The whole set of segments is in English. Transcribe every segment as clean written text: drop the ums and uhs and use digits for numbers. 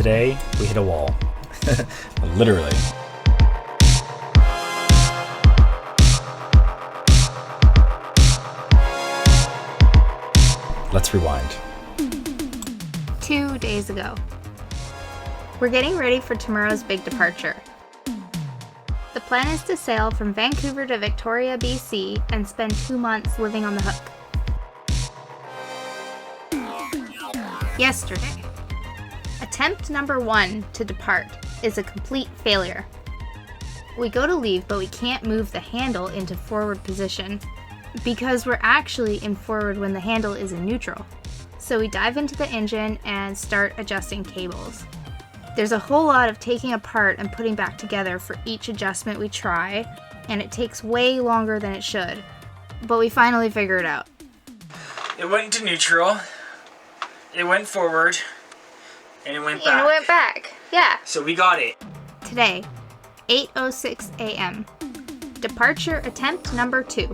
today we hit a wall. Literally. Let's rewind. 2 days ago. We're getting ready for tomorrow's big departure. The plan is to sail from Vancouver to Victoria, BC, and spend 2 months living on the hook. Yesterday. Attempt number 1 to depart is a complete failure. We go to leave, but we can't move the handle into forward position because we're actually in forward when the handle is in neutral. So we dive into the engine and start adjusting cables. There's a whole lot of taking apart and putting back together for each adjustment we try, and it takes way longer than it should, but we finally figure it out. It went into neutral, it went forward, and it went back. And it went back, yeah. So we got it. Today, 8:06 a.m. Departure attempt number 2.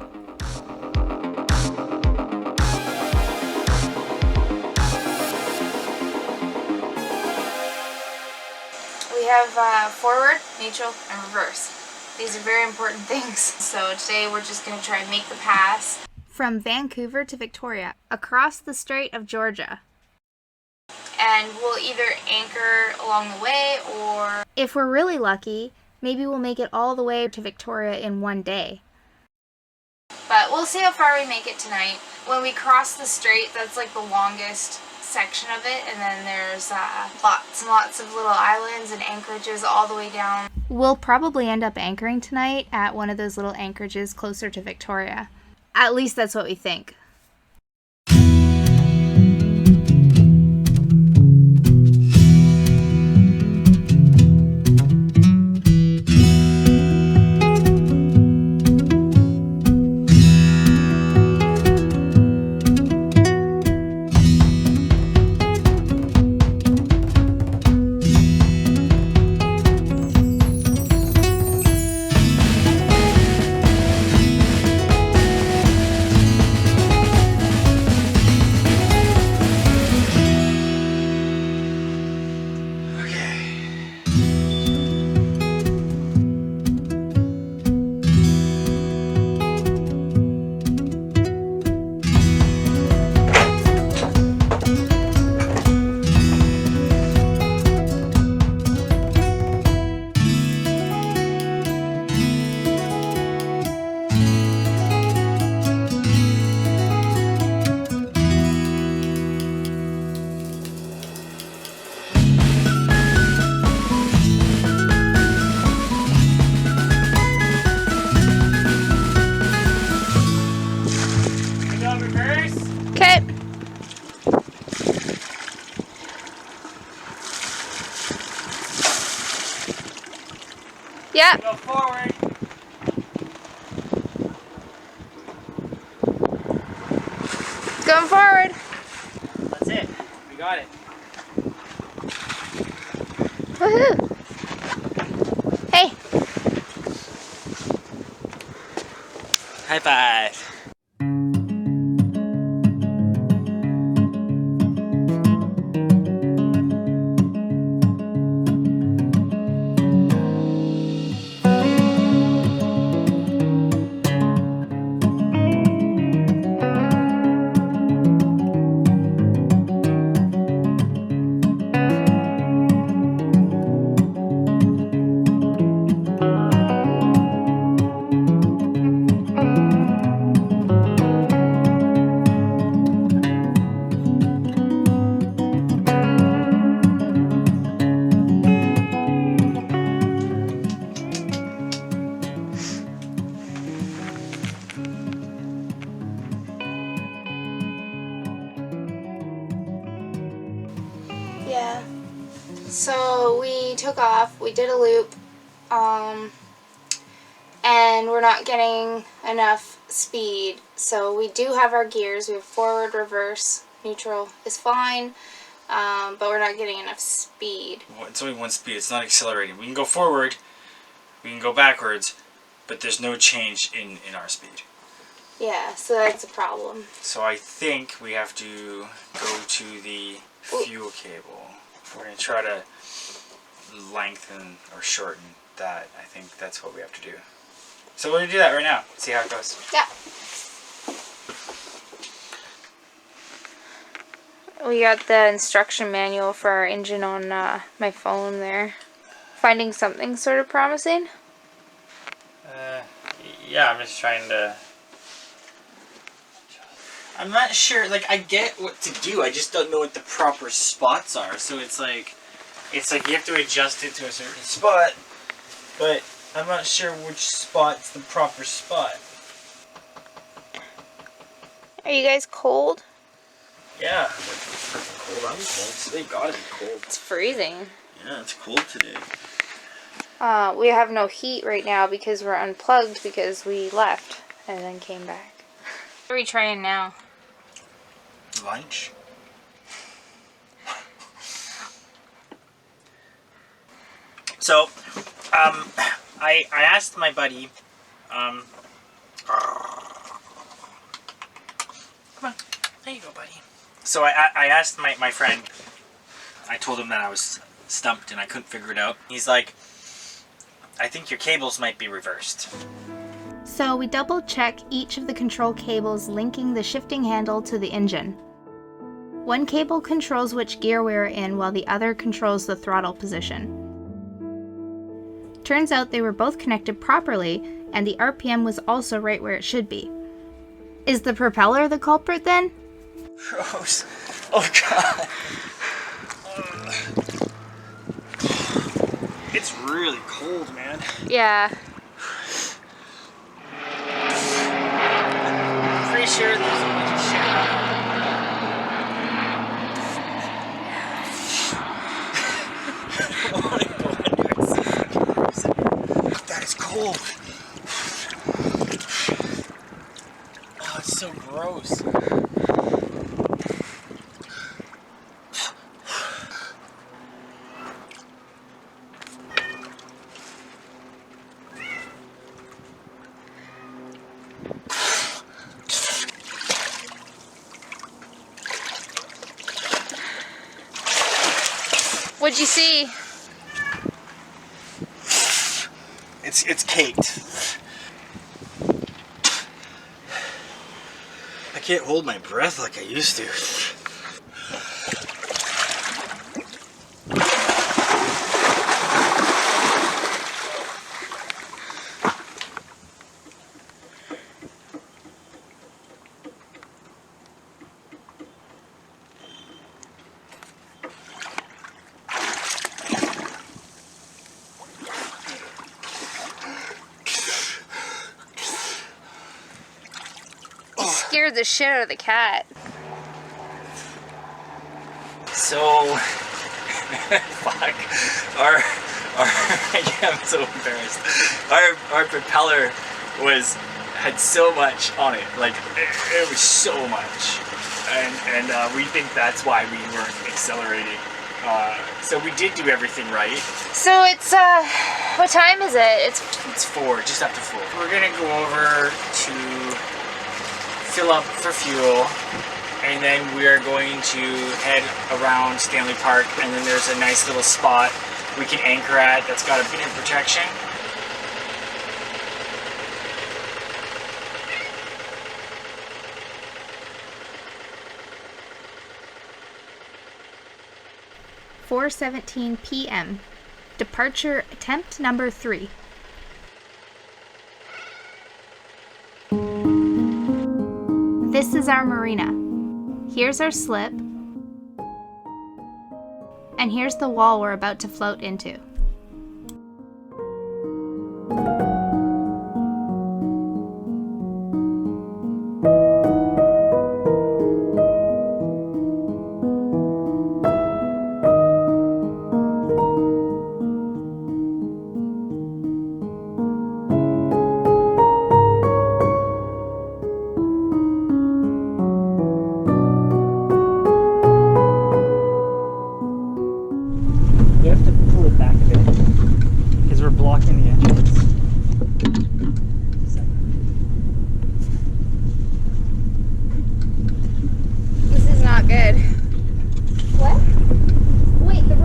We have forward, neutral, and reverse. These are very important things. So today we're just going to try and make the pass from Vancouver to Victoria, across the Strait of Georgia. And we'll either anchor along the way, or if we're really lucky, maybe we'll make it all the way to Victoria in 1 day. But we'll see how far we make it tonight. When we cross the strait, that's like the longest section of it, and then there's lots and lots of little islands and anchorages all the way down. We'll probably end up anchoring tonight at one of those little anchorages closer to Victoria. At least that's what we think. Okay. Yeah. Go forward. Going forward. That's it. We got it. Woohoo. Hey. High five. Yeah. So we took off, we did a loop, and we're not getting enough speed. So we do have our gears. We have forward, reverse, neutral is fine, but we're not getting enough speed. Well, it's only one speed. It's not accelerating. We can go forward, we can go backwards, but there's no change in our speed. Yeah, so that's a problem. So I think we have to go to the fuel cable. we're going to try to lengthen or shorten that. I think that's what we have to do. So we're going to do that right now. See how it goes. Yeah. We got the instruction manual for our engine on my phone there. Finding something sort of promising? Yeah, I'm just trying to... I'm not sure, like, I get what to do, I just don't know what the proper spots are. So it's like you have to adjust it to a certain spot, but I'm not sure which spot's the proper spot. Are you guys cold? Yeah, it's cold. I'm cold. Today gotta be cold. It's freezing. Yeah, it's cold today. We have no heat right now because we're unplugged because we left and then came back. What are we trying now? Lunch. So, I asked my buddy, come on, there you go, buddy. So I asked my friend, I told him that I was stumped and I couldn't figure it out. He's like, I think your cables might be reversed. So we double check each of the control cables linking the shifting handle to the engine. One cable controls which gear we're in while the other controls the throttle position. Turns out they were both connected properly and the RPM was also right where it should be. Is the propeller the culprit then? Gross. Oh god. It's really cold, man. Yeah. I'm pretty sure there's a bunch of shit around. That is cold. Oh, it's so gross. What'd you see? It's caked. I can't hold my breath like I used to. 'Scared the shit out of the cat. So, fuck. I'm so embarrassed. Our propeller had so much on it, like it was so much, and we think that's why we weren't accelerating. So we did do everything right. So it's what time is it? It's 4, just after 4. We're gonna go over to fill up for fuel, and then we are going to head around Stanley Park, and then there's a nice little spot we can anchor at that's got a bit of protection. (4:17 p.m.) Departure attempt number 3. This is our marina. Here's our slip. And here's the wall we're about to float into. You have to pull it back a bit because we're blocking the entrance. This is not good. What? Wait, the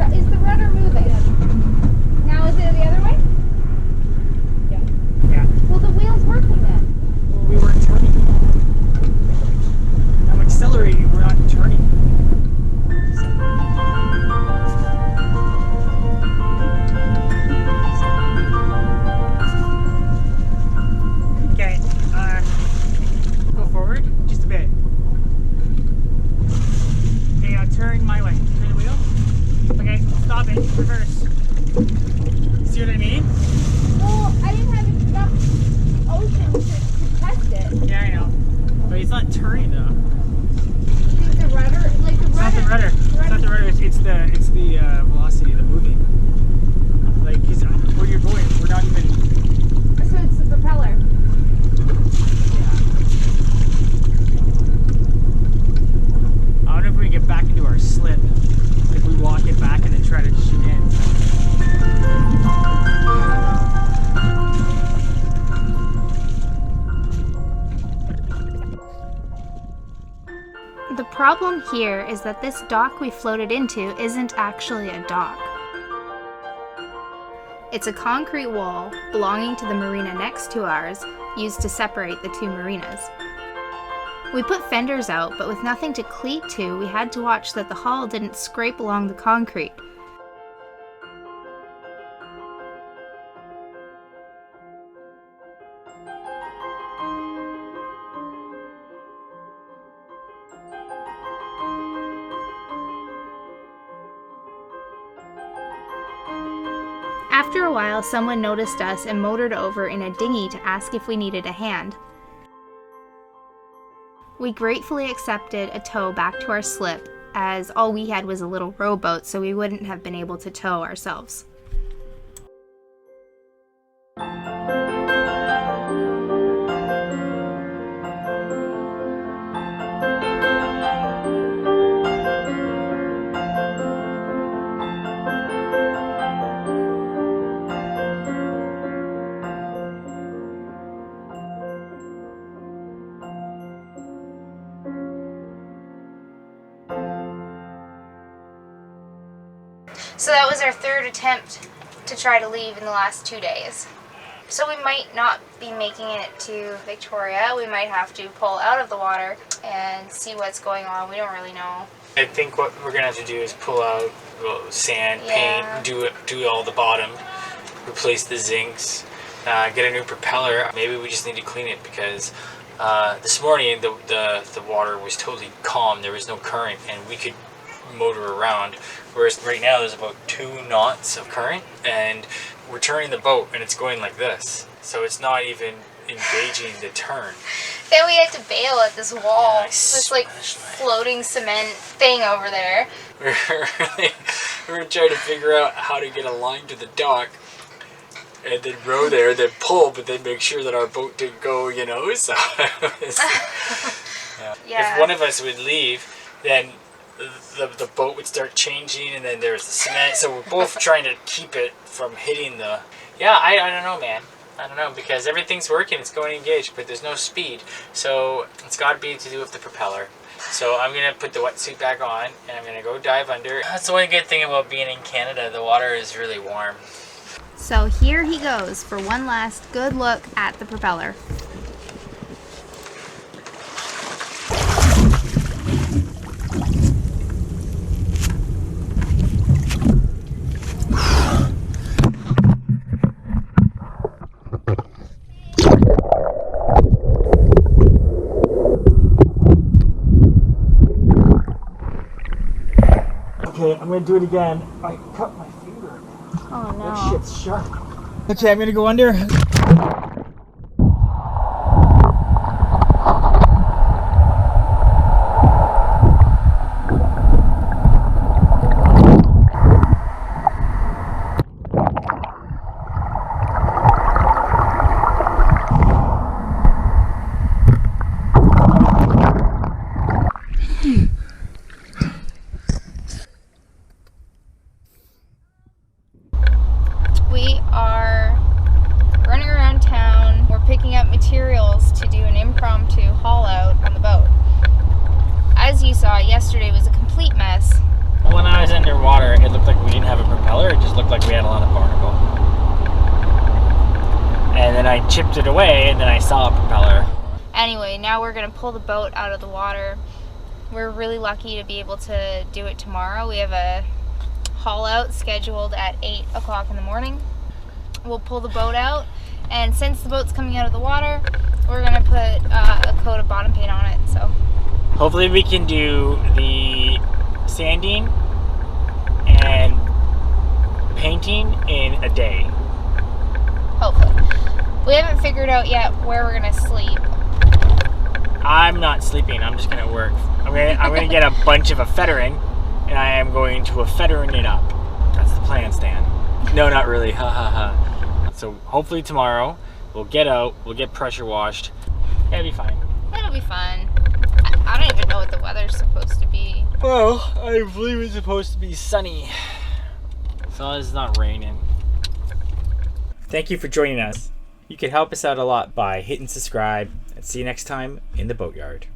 Okay, stop it. Reverse. See what I mean? Well, I didn't have enough ocean to test it. Yeah, I know. But it's not turning though. I think the rudder, like the It's not the rudder. It's not the rudder. It's the velocity, the moving. Like, cause where you're going, we're not even. So it's the propeller. I wonder if we get back into our slip. If we walk it back and then try to shoot in. The problem here is that this dock we floated into isn't actually a dock. It's a concrete wall belonging to the marina next to ours, used to separate the two marinas. We put fenders out, but with nothing to cleat to, we had to watch that the hull didn't scrape along the concrete. After a while, someone noticed us and motored over in a dinghy to ask if we needed a hand. We gratefully accepted a tow back to our slip, as all we had was a little rowboat, so we wouldn't have been able to tow ourselves. So that was our third attempt to try to leave in the last 2 days. So we might not be making it to Victoria. We might have to pull out of the water and see what's going on. We don't really know. I think what we're gonna have to do is pull out sand, paint, do all the bottom, replace the zincs, get a new propeller. Maybe we just need to clean it because this morning the water was totally calm. There was no current and we could motor around, whereas right now there's about 2 knots of current and we're turning the boat and it's going like this, so it's not even engaging the turn. Then we had to bail at this wall, this like floating cement thing over there. We're trying to figure out how to get a line to the dock and then row there, then pull, but then make sure that our boat didn't go, you know, so if one of us would leave, then the boat would start changing and then there's the cement, so we're both trying to keep it from hitting the... I don't know, man. I don't know, because everything's working, it's going engaged, but there's no speed, so it's got to be to do with the propeller. So I'm going to put the wetsuit back on and I'm going to go dive under. That's the one good thing about being in Canada, the water is really warm. So here he goes for one last good look at the propeller. Okay, I'm going to do it again. I cut my finger. Oh no. That shit's sharp. Okay, I'm going to go under. We are running around town. We're picking up materials to do an impromptu haul out on the boat. As you saw, yesterday was a complete mess. When I was underwater, it looked like we didn't have a propeller. It just looked like we had a lot of barnacle. And then I chipped it away, and then I saw a propeller. Anyway, now we're going to pull the boat out of the water. We're really lucky to be able to do it tomorrow. We have a haul out scheduled at 8 o'clock in the morning. We'll pull the boat out, and since the boat's coming out of the water, we're going to put a coat of bottom paint on it. So hopefully we can do the sanding and 15 in a day. Hopefully. We haven't figured out yet where we're gonna sleep. I'm not sleeping. I'm just gonna work. I'm gonna get a bunch of ephedrine, and I am going to ephedrine it up. That's the plan, Stan. No, not really. Ha ha ha. So hopefully tomorrow we'll get out. We'll get pressure washed. It'll be fine. It'll be fun. I don't even know what the weather's supposed to be. Well, I believe it's supposed to be sunny, as long as it's not raining. Thank you for joining us. You can help us out a lot by hitting subscribe, and see you next time in the Boatyard.